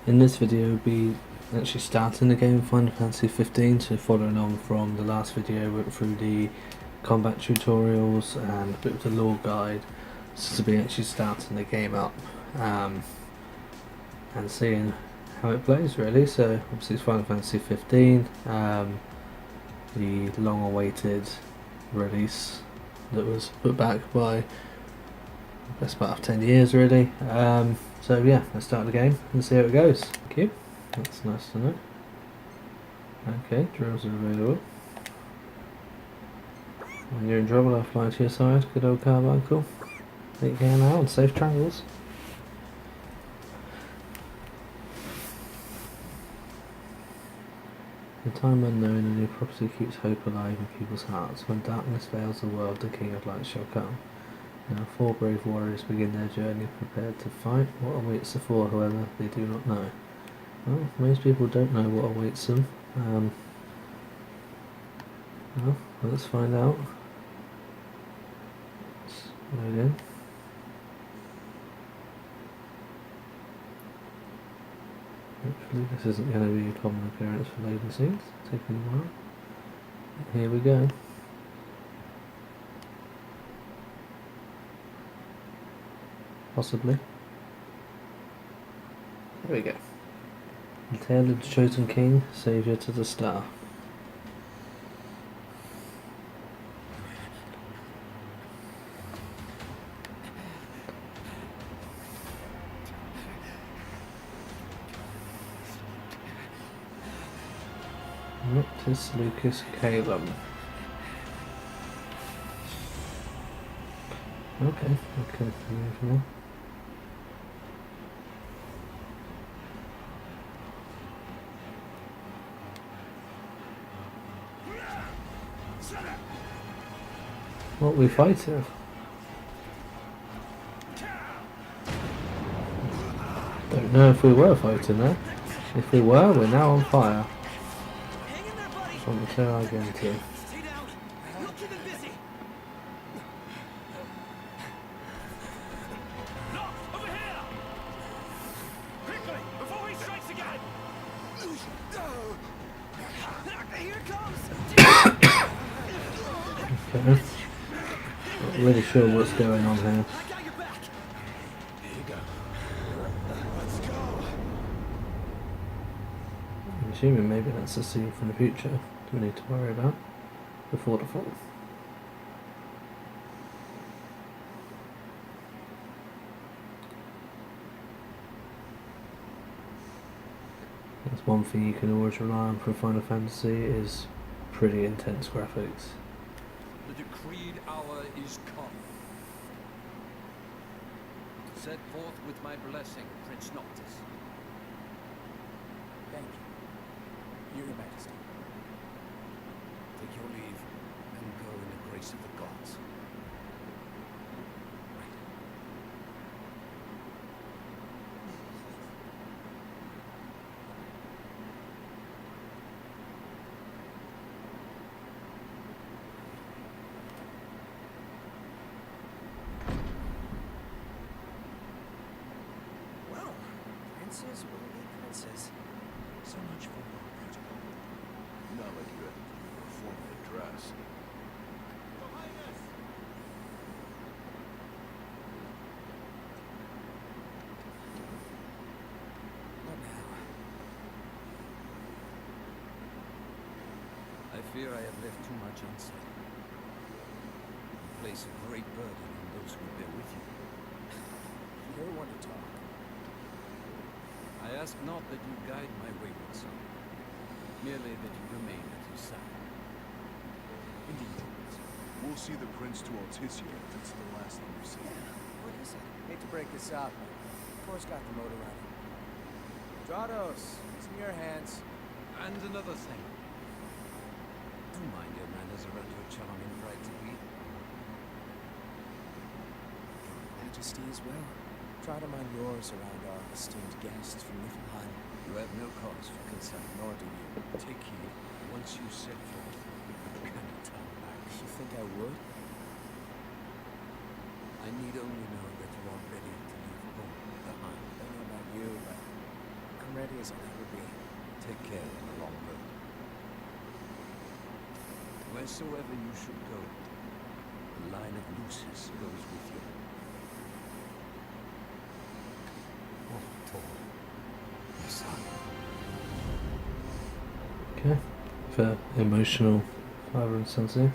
In this video we'll be actually starting the game of Final Fantasy 15, so following on from the last video, we went through the combat tutorials and a bit of the lore guide. So to be actually starting the game up and seeing how it plays really. So obviously it's Final Fantasy 15, the long awaited release that was put back by the best part of 10 years really. So yeah, let's start the game and see how it goes. Thank you. That's nice to know. Okay, drills are available. When you're in trouble, I'll fly to your side. Good old Carbuncle. Take care now and safe travels. In time unknown, a new prophecy keeps hope alive in people's hearts. When darkness veils the world, the King of Light shall come. Now 4 brave warriors begin their journey, prepared to fight. What awaits the 4, however, they do not know. Well, most people don't know what awaits them. Well, let's find out. Let's load in. Hopefully this isn't going to be a common appearance for loading scenes. Taking a while. Here we go. Possibly. There we go. The Tale of the Chosen King, Saviour to the Star. Noctis Lucas Calum. Okay, move now. What we fighting? Don't know if we were fighting there. If we were, we're now on fire. From the tail again too. Okay. Not really sure what's going on here. I'm assuming maybe that's a scene from the future we need to worry about before the fall. That's one thing you can always rely on for Final Fantasy is pretty intense graphics. The decreed hour is come. Set forth with my blessing, Prince Noctis. Thank you, Your Majesty. Take your leave and go in the grace of the gods. Well, princes will be princes. So much for war protocol. Not like you have to formally dress. What now? I fear I have left too much unsaid. You place a great burden on those who bear with you. You're one to talk. I ask not that you guide my wayward son, merely that you remain at his side. Indeed. We'll see the Prince to Altissia if it's the last thing you see. What is it? Hate to break this up, but of course got the motor running. Drados, it's in your hands. And another thing. Do mind your manners around your charming bride to be. Your Majesty as well. Try to mind yours around our esteemed guests from Niflheim. You have no cause for concern, nor do you. Take heed. Once you set forth, you cannot turn back. You think I would? I need only know that you are ready to leave home behind. I don't know about you, but I'm as I'll ever be. Take care on the long road. Wheresoever you should go, the line of Lucis goes with you. Oh, Tor, my son. Okay, for emotional father and son scene.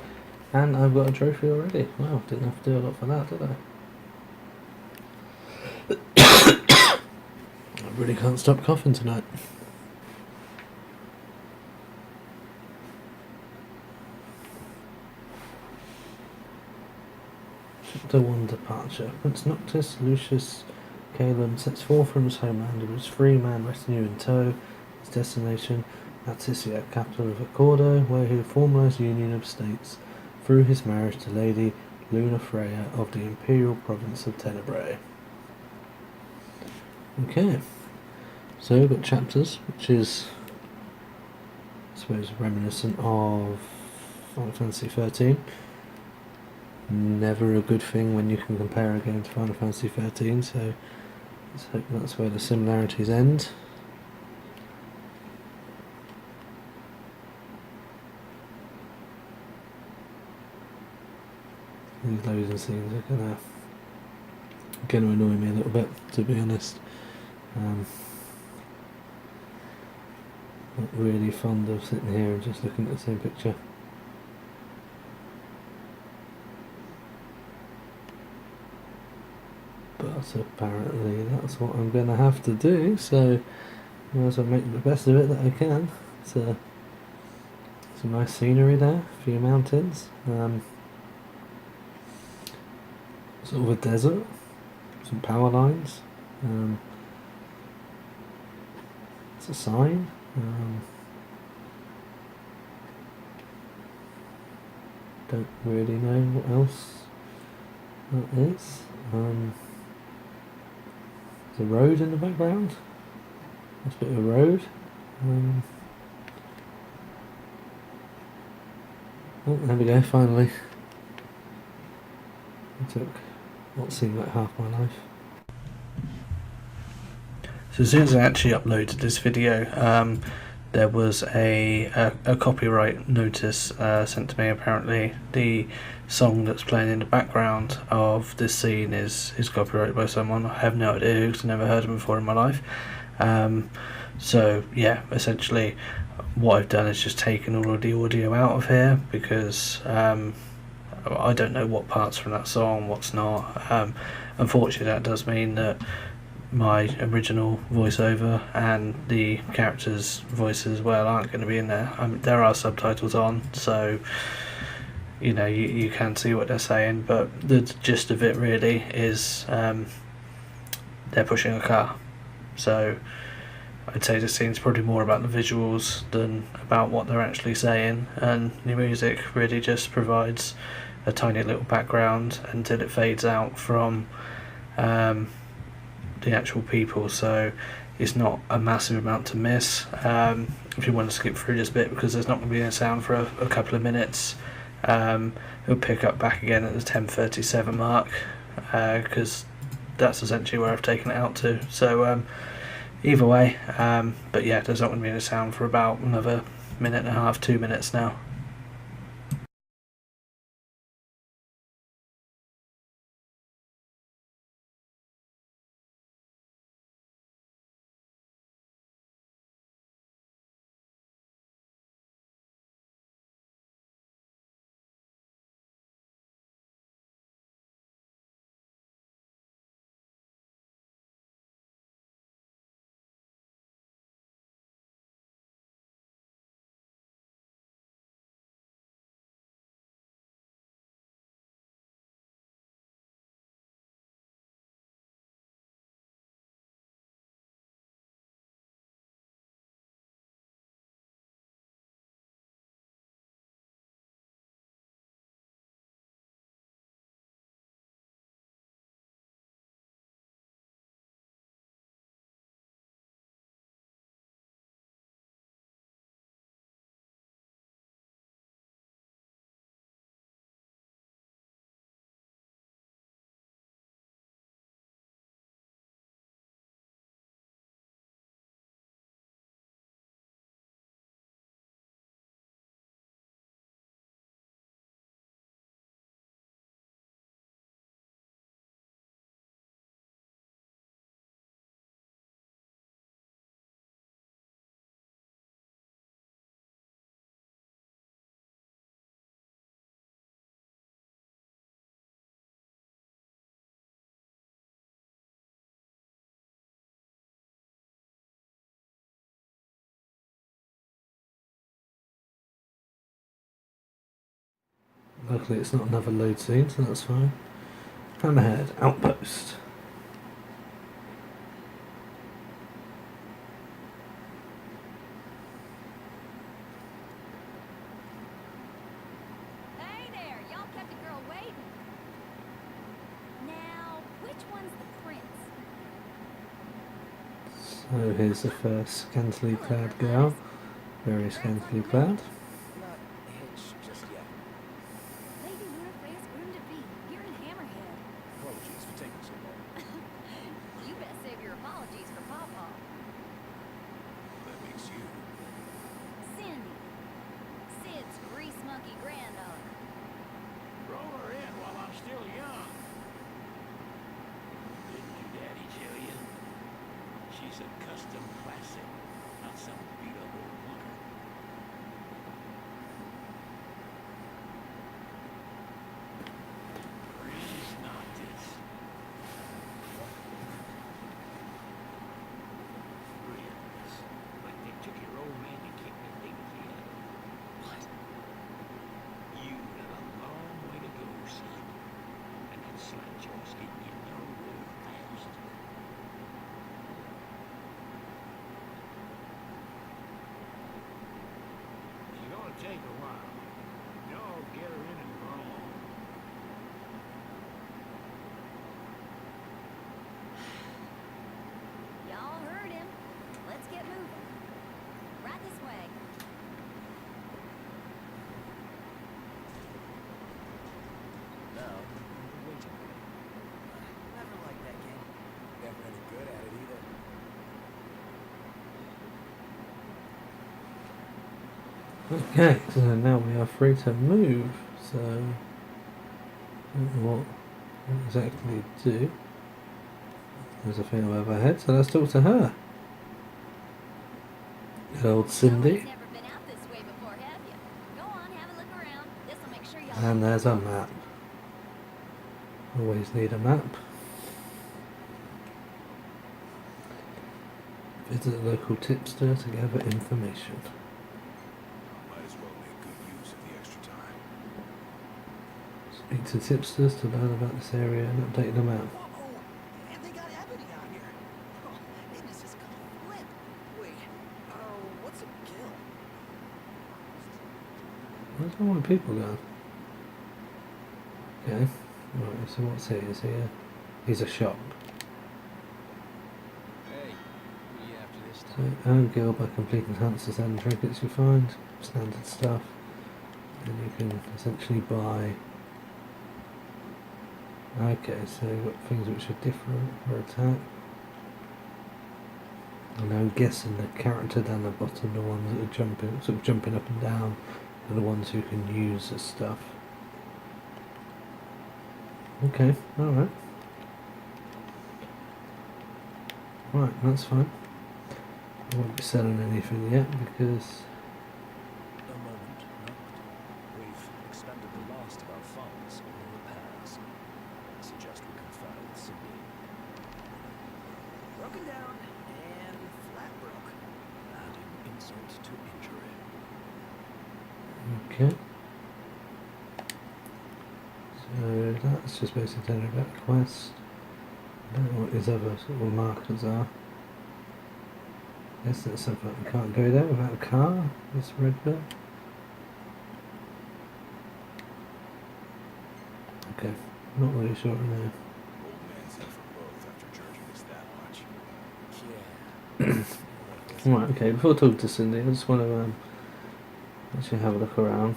And I've got a trophy already. Wow, didn't have to do a lot for that, did I? I really can't stop coughing tonight. Chapter 1 Departure. Prince Noctis Lucius Calum sets forth from his homeland with his 3-man retinue in tow. His destination, Atisia, capital of Accordo, where he will formalise the union of states through his marriage to Lady Luna Freya of the Imperial Province of Tenebrae. Okay, so we've got chapters, which is, I suppose, reminiscent of Final Fantasy 13. Never a good thing when you can compare a game to Final Fantasy 13, so let's hope that's where the similarities end. These loading scenes are gonna annoy me a little bit, to be honest. Not really fond of sitting here and just looking at the same picture. But apparently that's what I'm going to have to do, so I might as well make the best of it that I can. Some nice scenery there, a few mountains, sort of a desert, some power lines, it's a sign, don't really know what else that is. There's a road in the background. That's a bit of a road. Oh, there we go, finally. It took what seemed like half my life. So as soon as I actually uploaded this video, there was a copyright notice sent to me. Apparently the song that's playing in the background of this scene is copyrighted by someone. I have no idea who, because I've never heard of him before in my life. So yeah, essentially what I've done is just taken all of the audio out of here, because I don't know what parts from that song, what's not. Unfortunately that does mean that my original voiceover and the characters' voices as well aren't going to be in there. There are subtitles on, so you know you can see what they're saying, but the gist of it really is they're pushing a car. So I'd say this scene's probably more about the visuals than about what they're actually saying, and the music really just provides a tiny little background until it fades out from the actual people, so it's not a massive amount to miss. If you want to skip through this bit, because there's not going to be any sound for a couple of minutes, it'll pick up back again at the 10:37 mark, because that's essentially where I've taken it out to. So either way, but yeah, there's not going to be any sound for about another minute and a half, 2 minutes now. Luckily it's not another load scene, so that's fine. Hammerhead, outpost. Hey there, y'all kept a girl waiting. Now, which one's the prince? So here's the first scantily clad girl. Very scantily clad. Not hitched just yet. Lady Lunafreya's groom-to-be, here in Hammerhead. Apologies for taking so long. You best save your apologies for Pawpaw. That makes you. Cindy. Sid's grease monkey granddaughter. Roll her in while I'm still young. Didn't your daddy tell you? She's a custom classic, not some beat-up old clunker. Please not this. Friends, like they took your old man and kicked the dignity out of him. What? You got a long way to go, son. And that slide jaw's getting you nowhere fast. She's gonna take a while. Y'all get her in and grown. Y'all heard him. Let's get moving. Right this way. Now, the waiting room. Never liked that game. Never any good at it either. Okay, so now we are free to move. So, I don't know what exactly to do. There's a thing above our head, so let's talk to her. Good old Cindy. Y'all never been out this way before, have you? Go on, have a look around. This'll make sure y'all. And there's a map. Always need a map. Visit a local tipster to gather information. Might as well make good use of the extra time. Speak to tipsters to learn about this area and update the map. Whoa! And they got Ebony out here. Oh, and this is gonna flip. Wait, what's a gill? Where's all my people going? Okay. Right, so what's he? Is he a... He's a shop. Hey, who are you after this So time? earn gil by completing hunters and trinkets you find. Standard stuff. And you can essentially buy... Okay, so you've got things which are different for attack. And I'm guessing the character down the bottom, the ones that are jumping, sort of jumping up and down, are the ones who can use the stuff. Okay, alright. Right, that's fine. I won't be selling anything yet because A moment knocked. We've expended the last of our funds on repairs. I suggest we confer with Cindy. Broken down and flat broke. Adding insult to injury. okay. So that's just basically telling me about the quest. I don't know what his other sort of markers are. Guess that's something we can't go there without a car. This red bit. Okay, not really sure now. Old man's in for both after charging us that much. Yeah. Right, okay, before talking to Cindy, I just want to actually have a look around.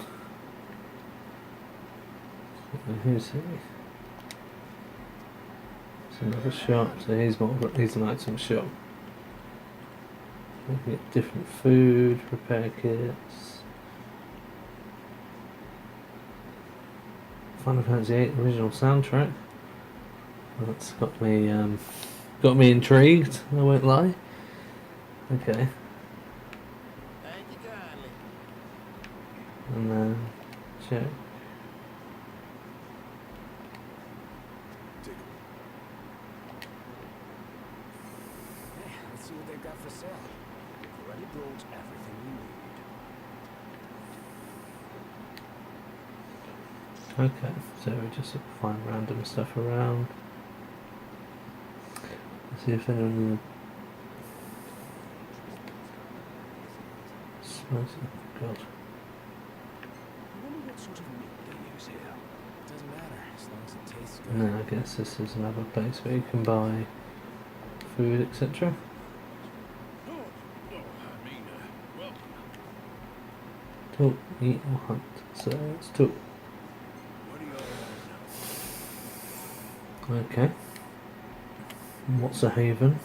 Who's he? It's another shop, so he's an item shop. We can get different food, repair kits. Final Fantasy VIII original soundtrack. That's got me intrigued, I won't lie. Okay. Thank you kindly. And then check. Take a Hey, let's see what they've got for sale. We've already brought everything we need. Okay, so we just find random stuff around. See if anyone smells it. God. I wonder what sort of meat they use here. Doesn't matter, as long as it tastes good. No, I guess this is another place where you can buy food, etc. Oh, I mean, welcome. Talk, eat, or hunt. So let's talk. What do you all want? Okay. What's a haven?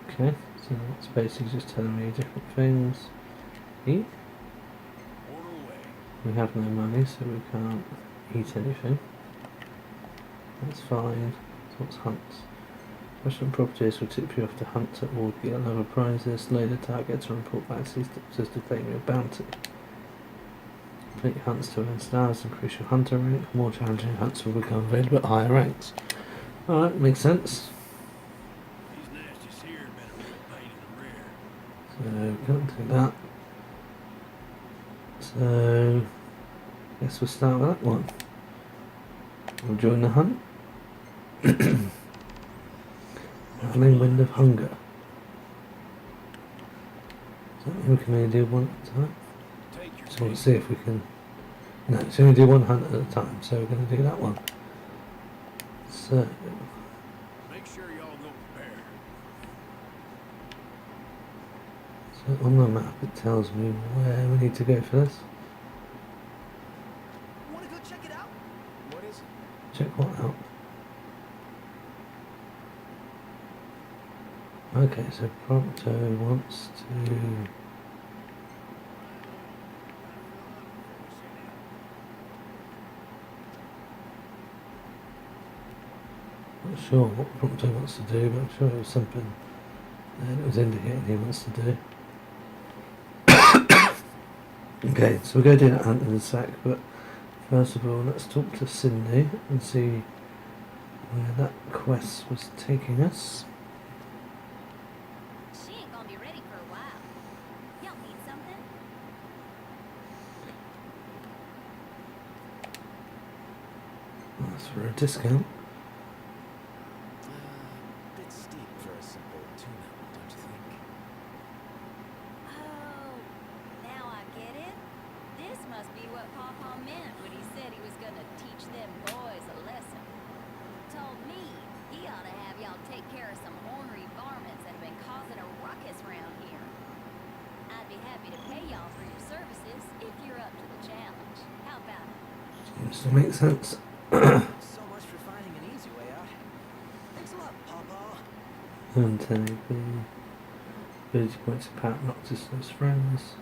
Okay, so that's basically just telling me different things. Eat. Order away. We have no money, so we can't eat anything. That's fine. So what's hunts? Russian properties will tip you off to hunt or get other prizes, slay the targets, or report back to claim your bounty. Complete your hunts to earn stars, increase your hunter rank. More challenging hunts will become available at higher ranks. Alright, makes sense. These nasties here have been a real pain in the rear. So, can't do that. So, guess we'll start with that one. We'll join the hunt. Howling Wind of Hunger. So we can only do one at a time. Take your So we'll pick. see if we can. No, it's only do one hunt at a time, so we're going to do that one. So, Make sure y'all go prepared. so on the map it tells me where we need to go for this. Wanna go check it out? What is it? Check what out. Okay, so Prompto wants to. Not sure what Prompto wants to do, but I'm sure it was something that it was indicating he wants to do. Okay, so we'll go do that hunt in a sec, but first of all, let's talk to Cindy and see where that quest was taking us. She ain't gonna be ready for a while. Y'all need something? That's for a discount. Bit steep for a simple tuna, don't you think? Oh, now I get it. This must be what Pawpaw meant when he said he was gonna teach them boys a lesson. Told me he ought to have y'all take care of some ornery varmints that have been causing a ruckus round here. I'd be happy to pay y'all for your services if you're up to the challenge. How about it? Seems to make sense. So much for finding an easy way out. Thanks a lot, Pawpaw. And 10 AP. Ability points of power Noctis and his friends.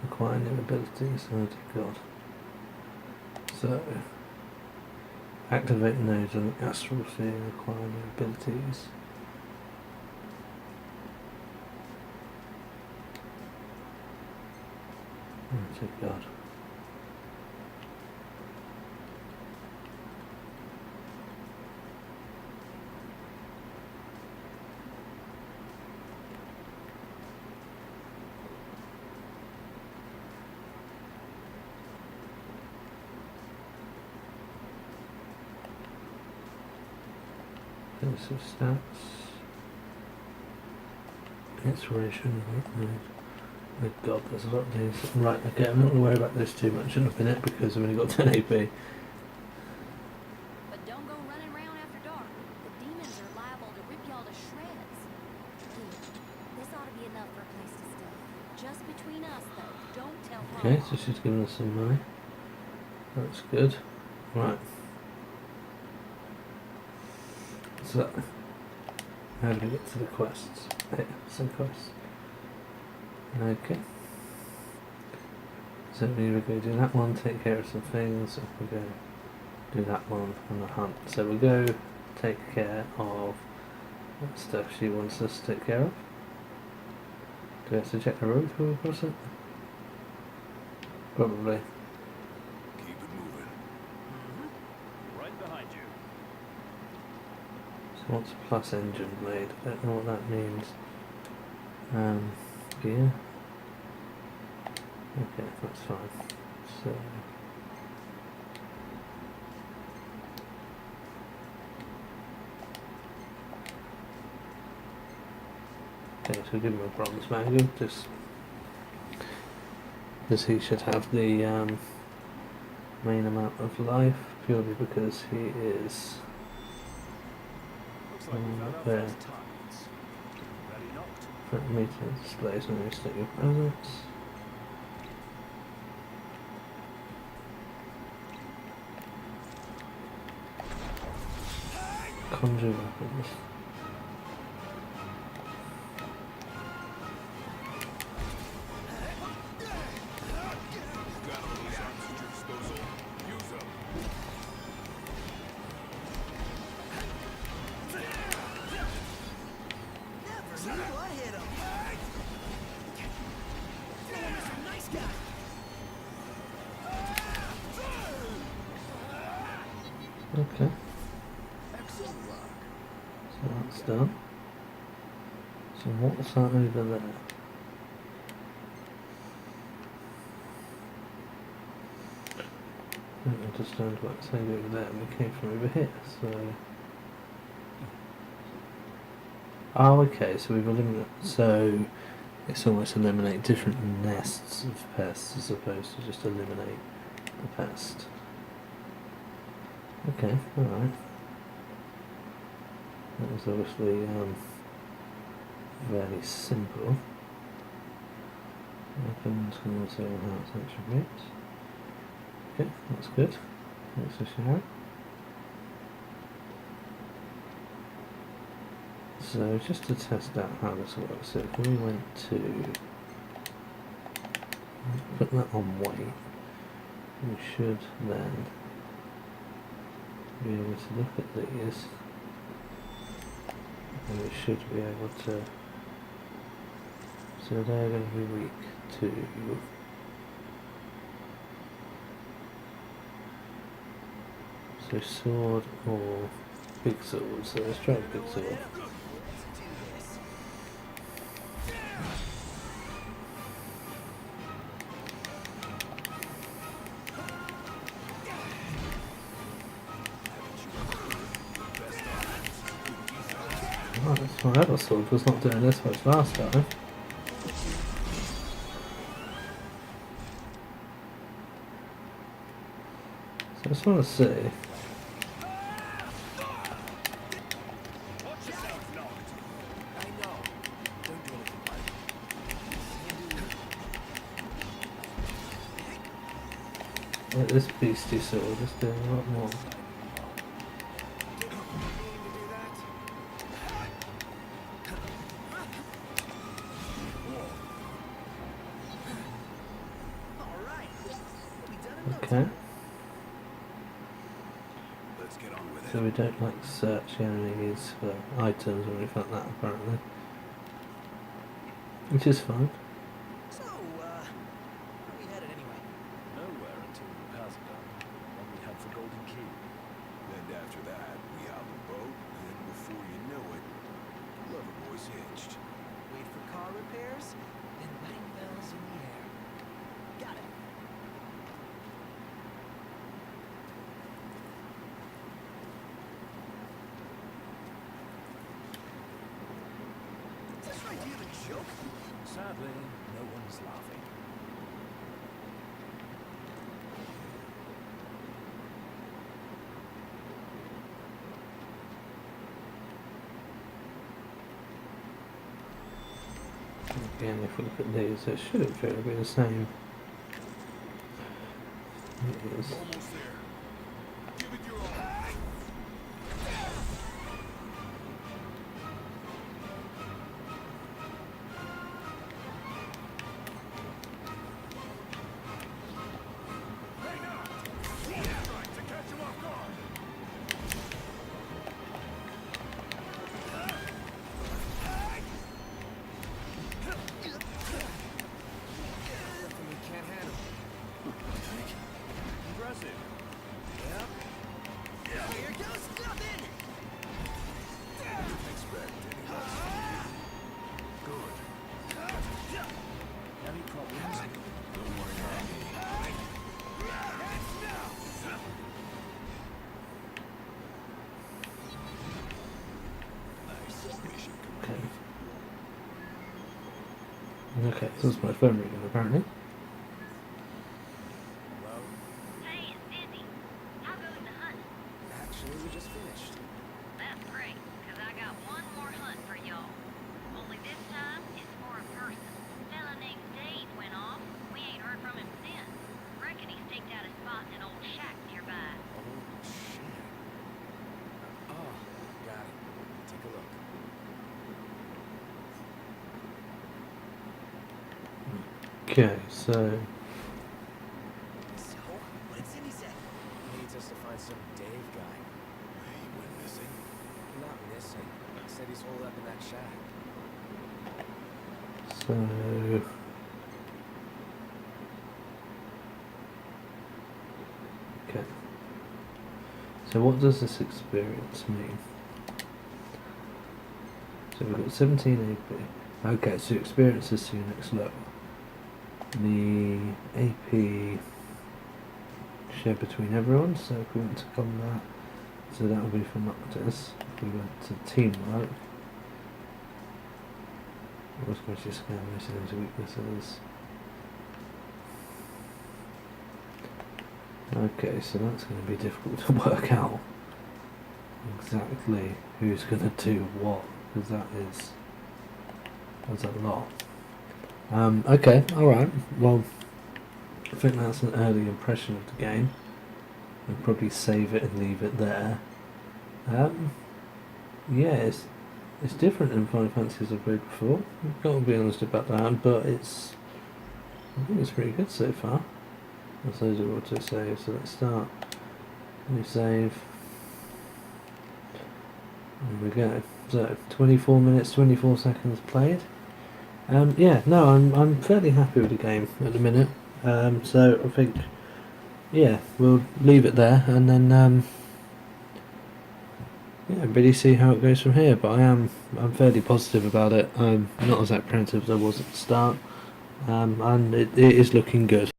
Acquire new abilities. Oh dear god. So, activate nodes on the astral sphere and acquire new abilities. Oh dear god. Basic stats. Inspiration. Oh god, there's a lot of these. Right, okay, I'm not going to worry about this too much in a minute because I've only got 10 AP. But don't go running around after dark. The demons are liable to rip y'all to shreds. Here, this ought to be enough for a place to stay. Just between us, though. Don't tell Pawpaw. Okay, so she's giving us some money. That's good. Right. So, how do we get to the quests? Here, some quests. Okay. So we either go do that one, take care of some things, or we go do that one on the hunt. So we'll go take care of what stuff she wants us to take care of. Do we have to check the road before we cross it? Probably. Keep it moving. Right behind you. So What's plus engine blade? I don't know what that means. Gear. Okay, that's fine. So. Okay, so give him a bronze magnum, just because he should have the main amount of life, purely because he is Looks like we found our there. first targets. Ready knocked. Front meter displays when you stick your presence. Conjure weapons. Got all those arms at your disposal. Use them. Never knew I hit him. Oh, Mr. Nice Guy. Okay, Excellent work. so that's done. So what's that over there? I don't understand what it's saying over there. We came from over here, so. Oh, okay. So we've eliminated. So it's almost eliminate different nests of pests as opposed to just eliminate the pest. Okay, all right. That was obviously very simple. Weapons can also enhance attributes. Okay, that's good. Thanks for sharing. So just to test out how this works, so if we went to put that on weight, we should then be able to look at these, and we should be able to, so they're going to be weak to so sword or big sword, so let's try big sword. Let's do this. Oh, that's my other sword was not doing this much last time. So I just want to see. Watch yourself, knocked. I know. Don't do anything like Like this beastie sword is doing a lot more. Alright. We'll be done in no Okay, time. Let's get on with it. so we don't like search enemies for items or anything like that apparently. Which is fine. So, where are we headed anyway? Nowhere until the repairs are done. Then we head for Golden Key. And after that, we hop a boat, and before you know it, Loverboy's hitched. Wait for car repairs, then bang bells in the air. Got it. Is this idea of a joke? Sadly, no one's laughing. Again, if we look at these, it should actually be the same. It is. Almost there. Give it your all. Hey, now! Yeah, right, to catch him off guard. Definitely can't handle it. Impressive. Yep. Here goes nothing! Okay, so that's my phone ringing apparently. Well, Hey, it's Dizzy. How goes the hunt? actually, we just finished. That's great, 'cause I got one more hunt for y'all. Only this time, it's for a person. Fella named Dave went off. We ain't heard from him since. Reckon he staked out a spot in an old shack nearby. Oh, shit. Oh, got it. Take a look. Okay, so So, what did Cindy say? Needs us to find some Dave guy. He went missing. Not missing. Said he's holed up in that shack. okay. So what does this experience mean? So we've got 17 AP. Okay, so experience is to your next level. The AP shared between everyone, so if we went to combat, so that would be for Noctis. If we went to teamwork, it was going to scan missing into weaknesses. Okay, so that's going to be difficult to work out exactly who's going to do what, because that's a lot. Okay, alright, well, I think that's an early impression of the game. I'll probably save it and leave it there. Yeah, it's different than Final Fantasies I've played before, I've got to be honest about that, but I think it's pretty good so far. That's those are auto save, so let's start. New save. There we go. So 24 minutes, 24 seconds played. Yeah, no, I'm fairly happy with the game at the minute. So I think, yeah, we'll leave it there and then yeah, really see how it goes from here. But I'm fairly positive about it. I'm not as apprehensive as I was at the start, and it is looking good.